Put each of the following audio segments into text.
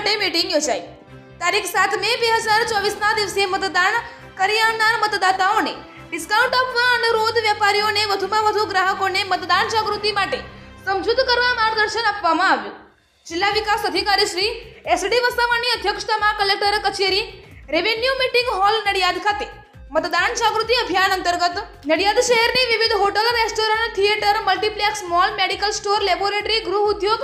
માટે મીટિંગ યોજાઈ। તારીખ 7 મે 2024ના દિવસે મતદાન કરી આવનાર મતદાતાઓને ડિસ્કાઉન્ટ આપવા અનુરોધ। વેપારીઓને વધુમાં વધુ ગ્રાહકોને મતદાન જાગૃતિ માટે સમજૂત કરવા માર્ગદર્શન આપવામાં આવ્યું। જિલ્લા વિકાસ અધિકારી શ્રી એસડી વસાવાની અધ્યક્ષતામાં કલેક્ટર કચેરી રેવન્યુ મીટિંગ હોલ નડિયાદ ખાતે મતદાન જાગૃતિ અભિયાન અંતર્ગત નડિયાદ શહેરની વિવિધ hotel, restaurant, theatre, multiplex, mall, medical store, laboratory, ગૃહ ઉદ્યોગ,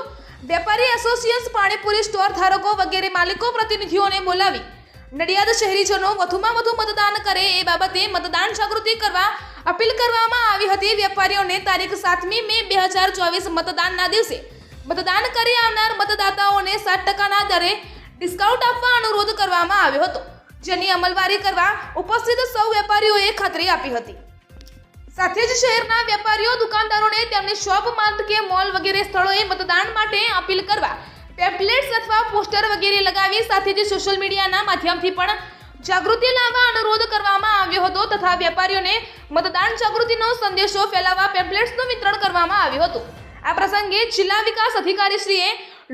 વેપારી એસોસિએશન, પાણીપુરી સ્ટોર ધારકો વગેરે માલિકો પ્રતિનિધિઓને બોલાવી નડિયાદ શહેરીજનો વધુમાં વધુ મતદાન કરે એ બાબતે મતદાન જાગૃતિ કરવા અપીલ કરવામાં આવી હતી। વેપારીઓને તારીખ 7મી મે 2024 મતદાનના દિવસે મતદાન કરી આવનાર મતદાતાઓને 7% દરે ડિસ્કાઉન્ટ આપવા અનુરોધ કરવામાં આવ્યો હતો, જેની અમલવારી કરવા ઉપસ્થિત સૌ વેપારીઓએ ખાતરી આપી હતી। સાથે જ શહેરના વેપારીઓ, દુકાનદારોને તેમની શોપ, માર્ટ કે મોલ વગેરે સ્થળોએ મતદાન માટે અપીલ કરવા પેમ્પલેટ્સ અથવા પોસ્ટર વગેરે લગાવી સાથે જ સોશિયલ મીડિયાના માધ્યમથી પણ જાગૃતિ લાવવા અનુરોધ કરવામાં આવ્યો હતો તથા વેપારીઓને મતદાન જાગૃતિનો સંદેશો ફેલાવવા પેમ્પલેટ્સનું વિતરણ કરવામાં આવ્યું હતું। આ પ્રસંગે જિલ્લા વિકાસ અધિકારીશ્રીએ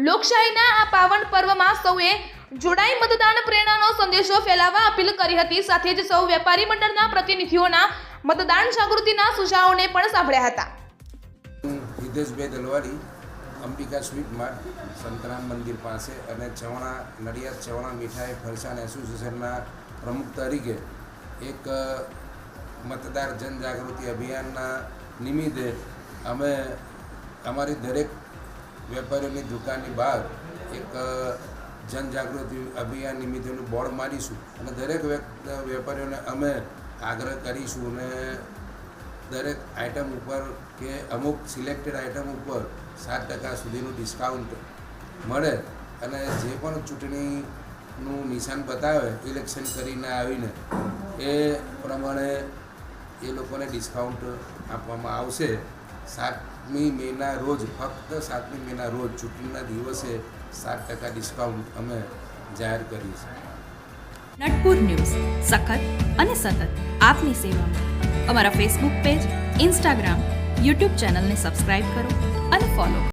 લોકશાહીના આ પાવન પર્વમાં સૌએ જોડાઈ મતદાન પ્રેરણાનો સંદેશો ફેલાવવા અપીલ કરી હતી। સાથે જ સૌ વેપારી મંડળના પ્રતિનિધિઓના મતદાન જાગૃતિના સુઝાવોને પણ સાંભળ્યા હતા। હિતેશભાઈ દલવાડી, અંબિકા સ્વીટ માર્ટ, સંતરામ મંદિર પાસે અને નડિયાદ ચવાણા મીઠાઈ ફરસાણ એસોસિએશનના પ્રમુખ તરીકે એક મતદાર જનજાગૃતિ અભિયાનના નિમિત્તે અમે અમારી દરેક વેપારીઓની દુકાનની બહાર એક જનજાગૃતિ અભિયાન નિમિત્તેનું બોર્ડ મારીશું અને દરેક વેપારીઓને અમે આગ્રહ કરીશું અને દરેક આઇટમ ઉપર કે અમુક સિલેક્ટેડ આઇટમ ઉપર 7% સુધીનું ડિસ્કાઉન્ટ મળે અને જે પણ ચૂંટણીનું નિશાન બતાવે ઇલેક્શન કરીને આવીને એ પ્રમાણે એ લોકોને ડિસ્કાઉન્ટ આપવામાં આવશે। 7મી મેના રોજ, ફક્ત 7મી મેના રોજ ચૂંટણીના દિવસે 7% ડિસ્કાઉન્ટ અમે જાહેર કરીશું। નટપુર ન્યૂઝ સખત અને સતત આપની સેવામાં। અમારા ફેસબુક પેજ, ઇન્સ્ટાગ્રામ, યુટ્યુબ ચેનલને સબસ્ક્રાઇબ કરો અને ફોલો કરો।